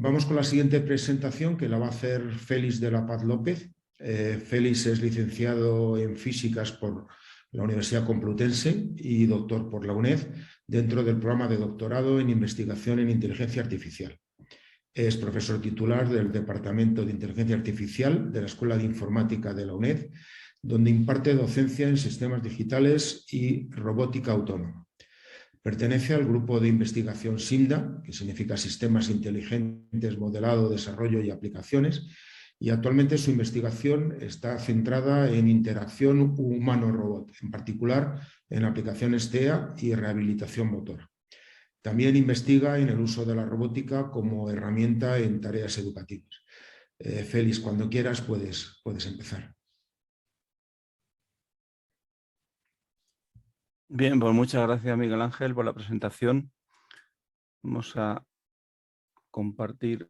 Vamos con la siguiente presentación, que la va a hacer Félix de la Paz López. Félix es licenciado en Físicas por la Universidad Complutense y doctor por la UNED dentro del programa de doctorado en Investigación en Inteligencia Artificial. Es profesor titular del Departamento de Inteligencia Artificial de la Escuela de Informática de la UNED, donde imparte docencia en sistemas digitales y robótica autónoma. Pertenece al grupo de investigación SIMDA, que significa Sistemas Inteligentes, Modelado, Desarrollo y Aplicaciones, y actualmente su investigación está centrada en interacción humano-robot, en particular en aplicaciones TEA y rehabilitación motora. También investiga en el uso de la robótica como herramienta en tareas educativas. Félix, cuando quieras puedes empezar. Bien, pues muchas gracias, Miguel Ángel, por la presentación. Vamos a compartir.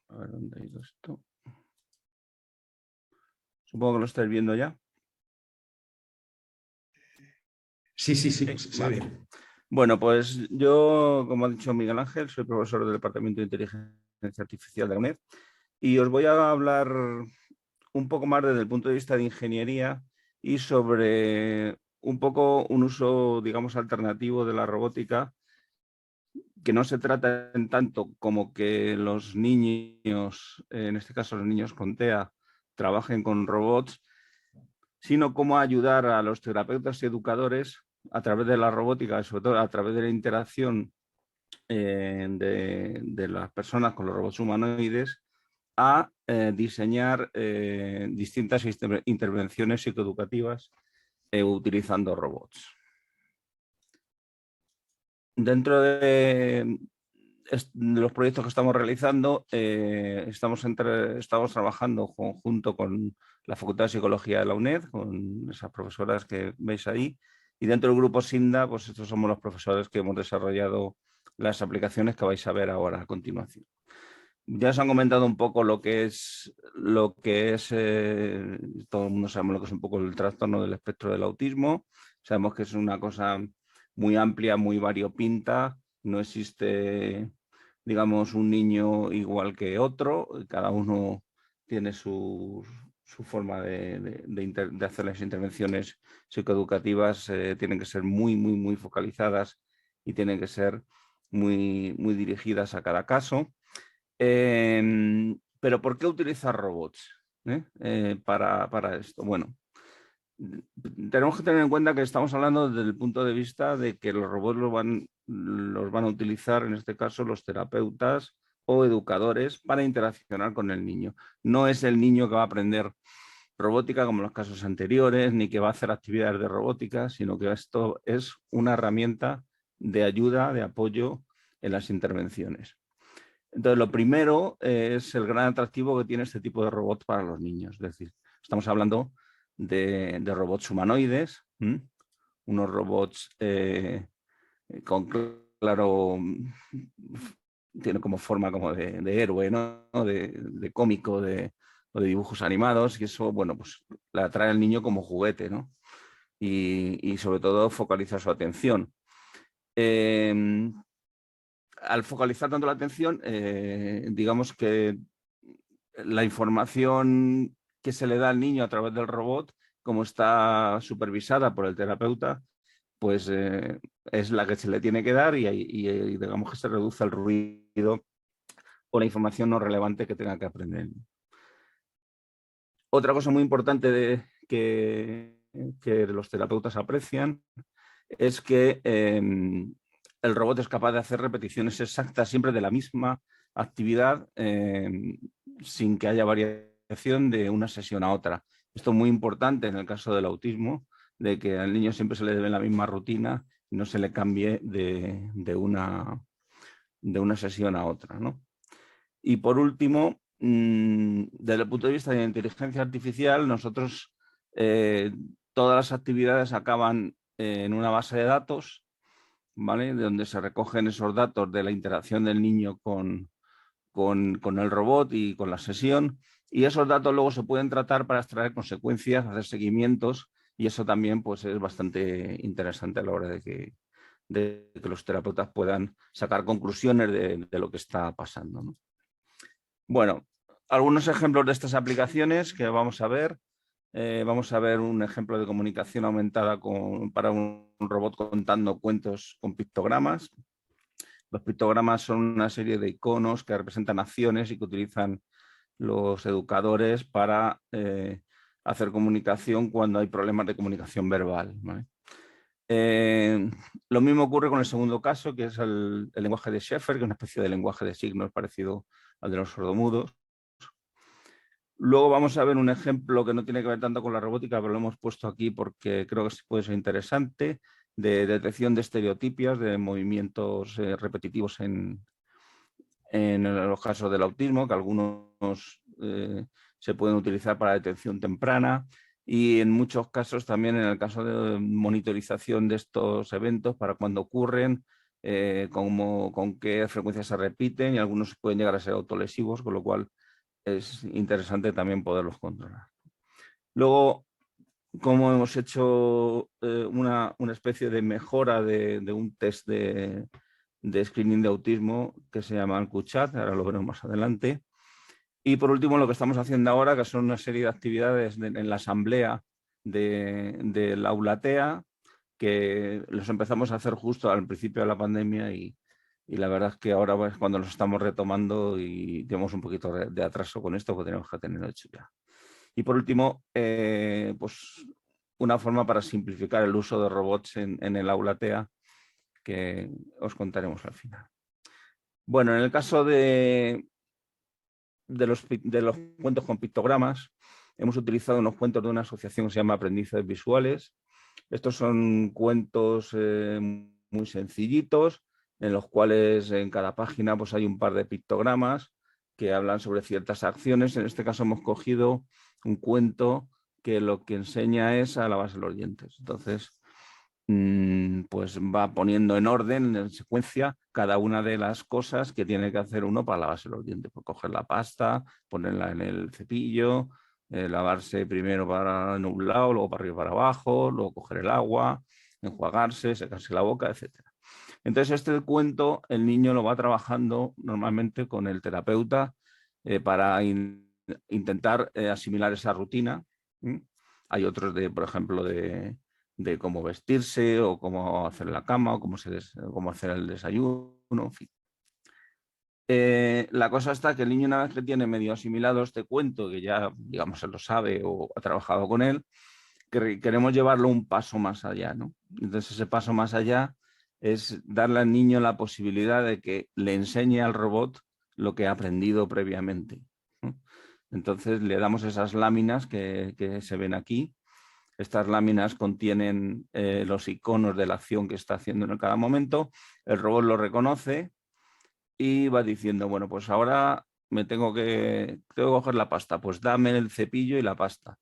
A ver dónde ha ido esto. Supongo que lo estáis viendo ya. Sí, vale. Bien. Bueno, pues yo, como ha dicho Miguel Ángel, soy profesor del Departamento de Inteligencia Artificial de la UNED y os voy a hablar un poco más desde el punto de vista de ingeniería y sobre un poco un uso, digamos, alternativo de la robótica, que no se trata en tanto como que los niños, en este caso los niños con TEA, trabajen con robots, sino cómo ayudar a los terapeutas y educadores a través de la robótica, sobre todo a través de la interacción de las personas con los robots humanoides, a diseñar distintas intervenciones psicoeducativas utilizando robots. Dentro de los proyectos que estamos realizando, estamos trabajando junto con la Facultad de Psicología de la UNED, con esas profesoras que veis ahí, y dentro del grupo SINDA, pues estos somos los profesores que hemos desarrollado las aplicaciones que vais a ver ahora a continuación. Ya os han comentado un poco lo que es todo el mundo sabemos lo que es un poco el trastorno del espectro del autismo. Sabemos que es una cosa muy amplia, muy variopinta. No existe, digamos, un niño igual que otro. Cada uno tiene su forma de hacer las intervenciones psicoeducativas. Tienen que ser muy focalizadas y tienen que ser muy dirigidas a cada caso. Pero ¿por qué utilizar robots para esto? Bueno, tenemos que tener en cuenta que estamos hablando desde el punto de vista de que los robots los van a utilizar, en este caso, los terapeutas o educadores para interaccionar con el niño. No es el niño que va a aprender robótica como en los casos anteriores, ni que va a hacer actividades de robótica, sino que esto es una herramienta de ayuda, de apoyo en las intervenciones. Entonces, lo primero es el gran atractivo que tiene este tipo de robots para los niños. Es decir, estamos hablando de robots humanoides, unos robots con claro, tiene como forma como de héroe, ¿no? de cómico, o de dibujos animados, y eso, bueno, pues le atrae al niño como juguete, ¿no? Y sobre todo focaliza su atención. Al focalizar tanto la atención, digamos que la información que se le da al niño a través del robot, como está supervisada por el terapeuta, pues es la que se le tiene que dar y digamos que se reduce el ruido o la información no relevante que tenga que aprender. Otra cosa muy importante que los terapeutas aprecian es que el robot es capaz de hacer repeticiones exactas siempre de la misma actividad sin que haya variación de una sesión a otra. Esto es muy importante en el caso del autismo, de que al niño siempre se le debe la misma rutina y no se le cambie de una sesión a otra, ¿no? Y por último, desde el punto de vista de la inteligencia artificial, nosotros todas las actividades acaban en una base de datos, ¿vale? De donde se recogen esos datos de la interacción del niño con el robot y con la sesión, y esos datos luego se pueden tratar para extraer consecuencias, hacer seguimientos, y eso también pues, es bastante interesante a la hora de de que los terapeutas puedan sacar conclusiones de lo que está pasando, ¿no? Bueno, algunos ejemplos de estas aplicaciones que vamos a ver. Vamos a ver un ejemplo de comunicación aumentada para un robot contando cuentos con pictogramas. Los pictogramas son una serie de iconos que representan acciones y que utilizan los educadores para hacer comunicación cuando hay problemas de comunicación verbal, ¿vale? Lo mismo ocurre con el segundo caso, que es el lenguaje de Schaeffer, que es una especie de lenguaje de signos parecido al de los sordomudos. Luego vamos a ver un ejemplo que no tiene que ver tanto con la robótica, pero lo hemos puesto aquí porque creo que puede ser interesante, de detección de estereotipias, de movimientos repetitivos en los casos del autismo, que algunos se pueden utilizar para detección temprana, y en muchos casos también en el caso de monitorización de estos eventos para cuando ocurren, con qué frecuencia se repiten, y algunos pueden llegar a ser autolesivos, con lo cual es interesante también poderlos controlar. Luego, como hemos hecho una especie de mejora de un test de screening de autismo que se llama el QChat, ahora lo veremos más adelante. Y por último, lo que estamos haciendo ahora, que son una serie de actividades en la asamblea de la Aulatea, que los empezamos a hacer justo al principio de la pandemia y la verdad es que ahora es cuando los estamos retomando y tenemos un poquito de atraso con esto, porque tenemos que tenerlo hecho ya. Y por último, pues una forma para simplificar el uso de robots en el Aulatea, que os contaremos al final. Bueno, en el caso de los cuentos con pictogramas, hemos utilizado unos cuentos de una asociación que se llama Aprendices Visuales. Estos son cuentos muy sencillitos, en los cuales en cada página pues, hay un par de pictogramas que hablan sobre ciertas acciones. En este caso hemos cogido un cuento que lo que enseña es a lavarse los dientes. Entonces, pues va poniendo en orden, en secuencia, cada una de las cosas que tiene que hacer uno para lavarse los dientes. Pues coger la pasta, ponerla en el cepillo, lavarse primero en un lado, luego para arriba y para abajo, luego coger el agua, enjuagarse, secarse la boca, etc. Entonces este cuento el niño lo va trabajando normalmente con el terapeuta para intentar asimilar esa rutina. Hay otros por ejemplo, de cómo vestirse o cómo hacer la cama o cómo hacer el desayuno, en fin. La cosa está que el niño, una vez que tiene medio asimilado este cuento, que ya, digamos, se lo sabe o ha trabajado con él, queremos llevarlo un paso más allá, ¿no? Entonces ese paso más allá es darle al niño la posibilidad de que le enseñe al robot lo que ha aprendido previamente, ¿no? Entonces le damos esas láminas que se ven aquí. Estas láminas contienen los iconos de la acción que está haciendo en cada momento. El robot lo reconoce y va diciendo, bueno, pues ahora tengo que coger la pasta, pues dame el cepillo y la pasta.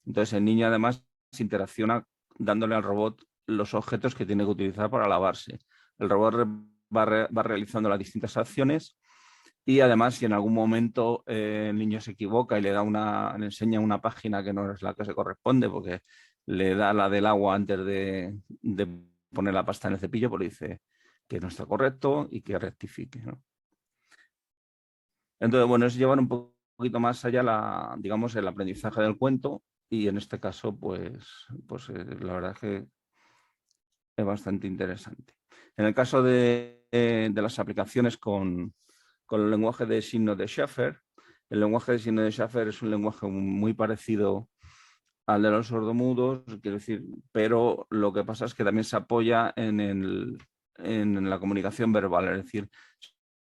Entonces el niño además se interacciona dándole al robot los objetos que tiene que utilizar para lavarse. El robot va realizando las distintas acciones y además si en algún momento el niño se equivoca y le enseña una página que no es la que se corresponde porque le da la del agua antes de poner la pasta en el cepillo, pues le dice que no está correcto y que rectifique, ¿no? Entonces, bueno, es llevar un poquito más allá digamos, el aprendizaje del cuento y en este caso, pues la verdad es que es bastante interesante. En el caso de las aplicaciones con el lenguaje de signos de Schaeffer, el lenguaje de signos de Schaeffer es un lenguaje muy parecido al de los sordomudos, quiero decir, pero lo que pasa es que también se apoya en la comunicación verbal, es decir,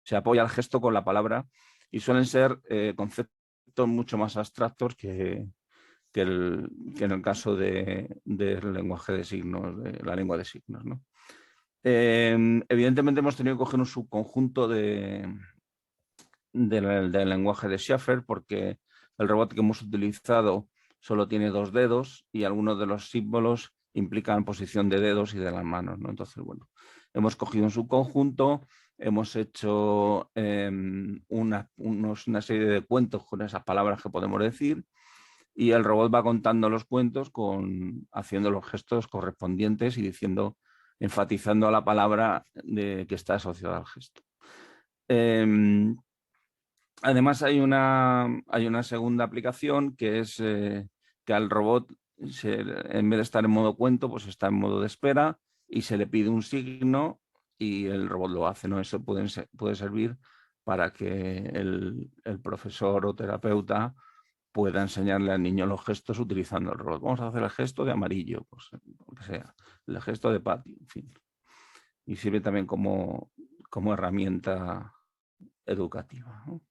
se apoya el gesto con la palabra y suelen ser conceptos mucho más abstractos que en el caso del lenguaje de signos, de la lengua de signos, ¿no? Evidentemente hemos tenido que coger un subconjunto del lenguaje de Schaeffer porque el robot que hemos utilizado solo tiene 2 dedos y algunos de los símbolos implican posición de dedos y de las manos, ¿no? Entonces, bueno, hemos cogido un subconjunto, hemos hecho una serie de cuentos con esas palabras que podemos decir y el robot va contando los cuentos haciendo los gestos correspondientes y diciendo enfatizando la palabra que está asociada al gesto. Además hay una segunda aplicación que es que al robot, en vez de estar en modo cuento, pues está en modo de espera y se le pide un signo y el robot lo hace, ¿no? Eso puede servir para que el profesor o terapeuta pueda enseñarle al niño los gestos utilizando el robot. Vamos a hacer el gesto de amarillo, pues, lo que sea, el gesto de patio, en fin. Y sirve también como herramienta educativa, ¿no?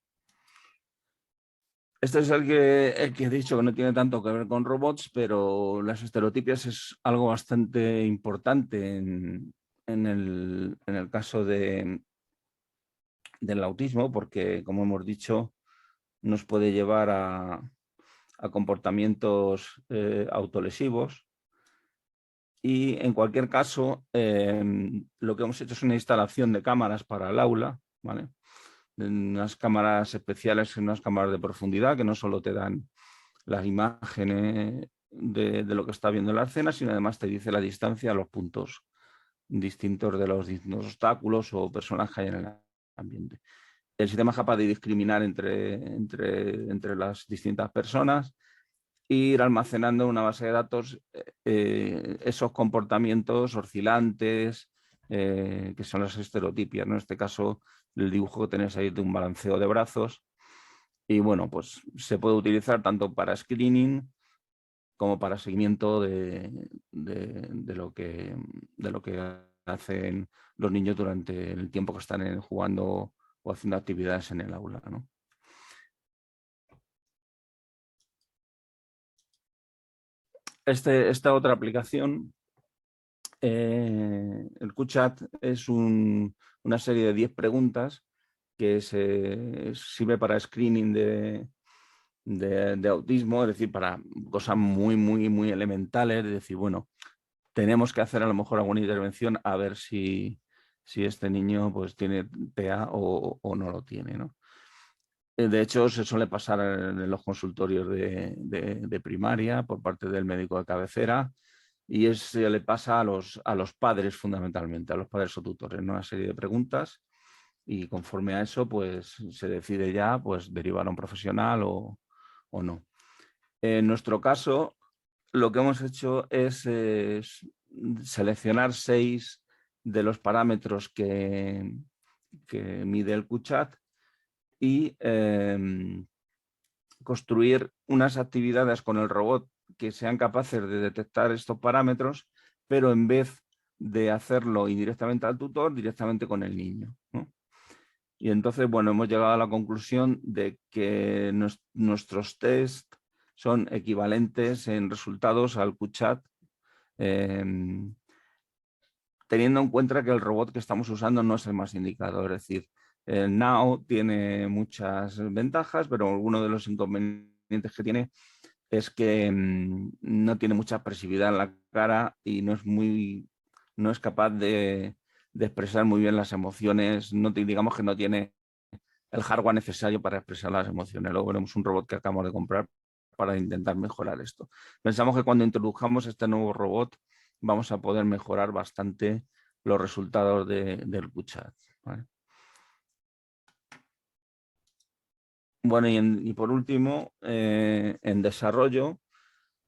Este es el que he dicho que no tiene tanto que ver con robots, pero las estereotipias es algo bastante importante en el caso del autismo, porque, como hemos dicho, nos puede llevar a comportamientos autolesivos. Y en cualquier caso, lo que hemos hecho es una instalación de cámaras para el aula, ¿vale? Unas cámaras especiales, unas cámaras de profundidad que no solo te dan las imágenes de lo que está viendo en la escena, sino además te dice la distancia a los puntos distintos de los distintos obstáculos o personas que hay en el ambiente. El sistema es capaz de discriminar entre las distintas personas e ir almacenando en una base de datos esos comportamientos oscilantes, que son las estereotipias, ¿no? En este caso, el dibujo que tenéis ahí de un balanceo de brazos. Y bueno, pues se puede utilizar tanto para screening como para seguimiento de lo que hacen los niños durante el tiempo que están jugando o haciendo actividades en el aula, ¿no? Esta otra aplicación, el QChat, es una serie de 10 preguntas que sirve para screening de autismo, es decir, para cosas muy, muy, muy elementales, es decir, bueno, tenemos que hacer a lo mejor alguna intervención a ver si este niño pues tiene TEA o no lo tiene, ¿no? De hecho, se suele pasar en los consultorios de primaria por parte del médico de cabecera y se le pasa a los padres fundamentalmente, a los padres o tutores, ¿no? Una serie de preguntas y conforme a eso pues se decide ya pues derivar a un profesional o no. En nuestro caso, lo que hemos hecho es seleccionar 6 de los parámetros que mide el QChat y construir unas actividades con el robot que sean capaces de detectar estos parámetros, pero en vez de hacerlo indirectamente al tutor, directamente con el niño, ¿no? Y entonces, bueno, hemos llegado a la conclusión de que nuestros test son equivalentes en resultados al QChat, teniendo en cuenta que el robot que estamos usando no es el más indicado. Es decir, el Now tiene muchas ventajas, pero uno de los inconvenientes que tiene es que no tiene mucha expresividad en la cara y no es capaz de expresar muy bien las emociones. Digamos que no tiene el hardware necesario para expresar las emociones. Luego veremos un robot que acabamos de comprar para intentar mejorar esto. Pensamos que cuando introduzcamos este nuevo robot vamos a poder mejorar bastante los resultados del QChat, ¿vale? Bueno, y por último, en desarrollo,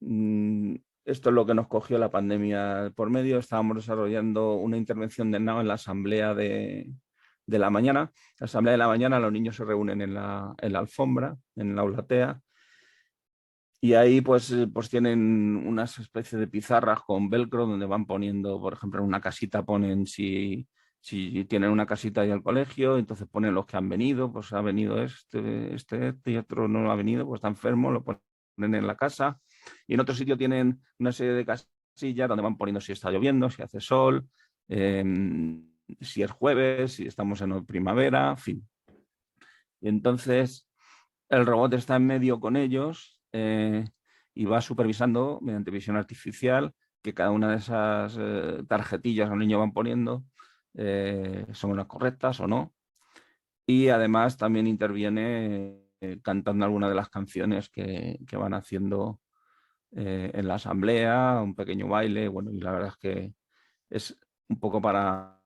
esto es lo que nos cogió la pandemia por medio. Estábamos desarrollando una intervención de Now en la asamblea de la mañana. La asamblea de la mañana, los niños se reúnen en la alfombra, en la aula TEA, y ahí pues tienen unas especies de pizarras con velcro donde van poniendo, por ejemplo, en una casita ponen si tienen una casita ahí al colegio, entonces ponen los que han venido, pues ha venido este y otro no ha venido, pues está enfermo, lo ponen en la casa. Y en otro sitio tienen una serie de casillas donde van poniendo si está lloviendo, si hace sol, si es jueves, si estamos en primavera, en fin. Y entonces el robot está en medio con ellos y va supervisando mediante visión artificial que cada una de esas tarjetillas que los niños van poniendo son las correctas o no. Y además también interviene cantando algunas de las canciones que van haciendo en la asamblea, un pequeño baile. Bueno, y la verdad es que es un poco para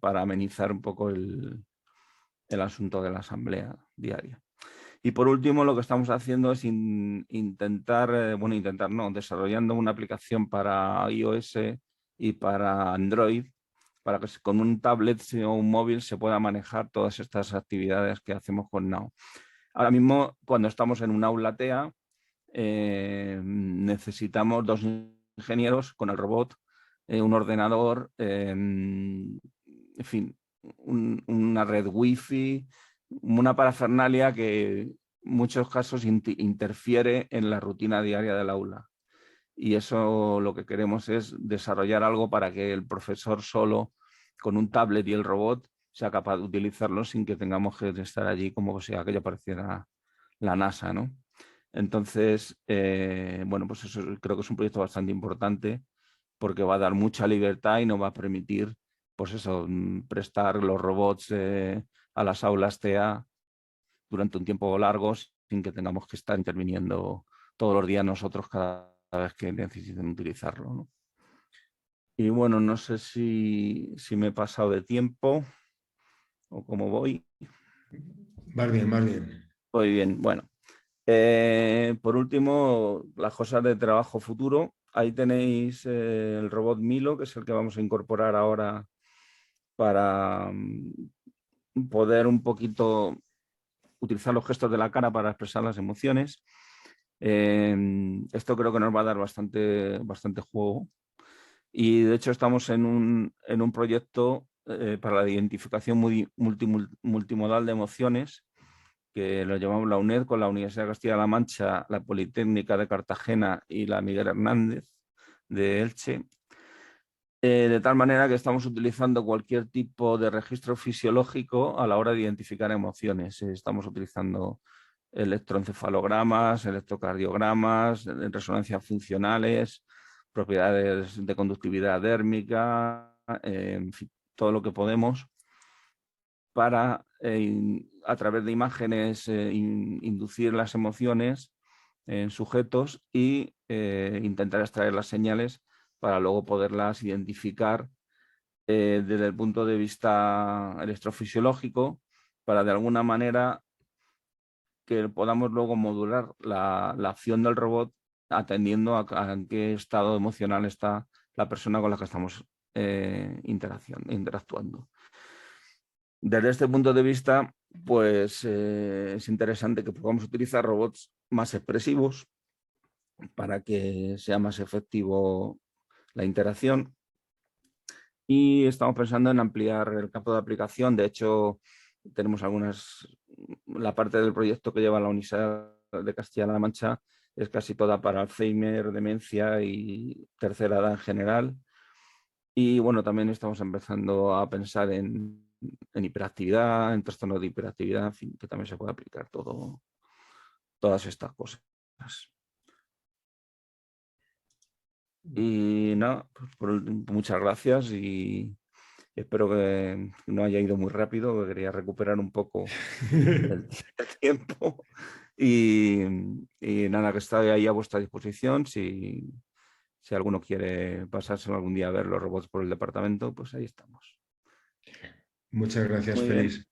amenizar un poco el asunto de la asamblea diaria. Y por último, lo que estamos haciendo es desarrollando una aplicación para iOS y para Android, para que con un tablet o un móvil se pueda manejar todas estas actividades que hacemos con Now. Ahora mismo, cuando estamos en un aula TEA, necesitamos 2 ingenieros con el robot, un ordenador, en fin, una red wifi, una parafernalia que en muchos casos interfiere en la rutina diaria del aula. Y eso lo que queremos es desarrollar algo para que el profesor solo, con un tablet y el robot, sea capaz de utilizarlo sin que tengamos que estar allí como si aquello pareciera la NASA, ¿no? Entonces, bueno, pues eso creo que es un proyecto bastante importante porque va a dar mucha libertad y nos va a permitir, pues eso, prestar los robots a las aulas TEA durante un tiempo largo sin que tengamos que estar interviniendo todos los días nosotros cada vez que necesiten utilizarlo, ¿no? Y bueno, no sé si me he pasado de tiempo o cómo voy. Más bien, más bien. Muy bien, bueno. Por último, las cosas de trabajo futuro. Ahí tenéis el robot Milo, que es el que vamos a incorporar ahora para poder un poquito utilizar los gestos de la cara para expresar las emociones. Esto creo que nos va a dar bastante juego. Y de hecho estamos en un proyecto para la identificación multimodal de emociones, que lo llamamos la UNED, con la Universidad de Castilla-La Mancha, la Politécnica de Cartagena y la Miguel Hernández de Elche. De tal manera que estamos utilizando cualquier tipo de registro fisiológico a la hora de identificar emociones. Estamos utilizando electroencefalogramas, electrocardiogramas, resonancias funcionales, propiedades de conductividad dérmica, en fin, todo lo que podemos para, a través de imágenes, inducir las emociones en sujetos y intentar extraer las señales para luego poderlas identificar desde el punto de vista electrofisiológico, para de alguna manera que podamos luego modular la acción del robot atendiendo a en qué estado emocional está la persona con la que estamos interactuando. Desde este punto de vista, pues es interesante que podamos utilizar robots más expresivos para que sea más efectivo la interacción. Y estamos pensando en ampliar el campo de aplicación. De hecho, tenemos la parte del proyecto que lleva la Universidad de Castilla-La Mancha es casi toda para Alzheimer, demencia y tercera edad en general. Y bueno, también estamos empezando a pensar en hiperactividad, en trastornos de hiperactividad, en fin, que también se puede aplicar todas estas cosas. Y nada, pues muchas gracias y espero que no haya ido muy rápido, que quería recuperar un poco el tiempo. Y nada, que estoy ahí a vuestra disposición. Si alguno quiere pasárselo algún día a ver los robots por el departamento, pues ahí estamos. Muchas gracias, Muy bien. Félix.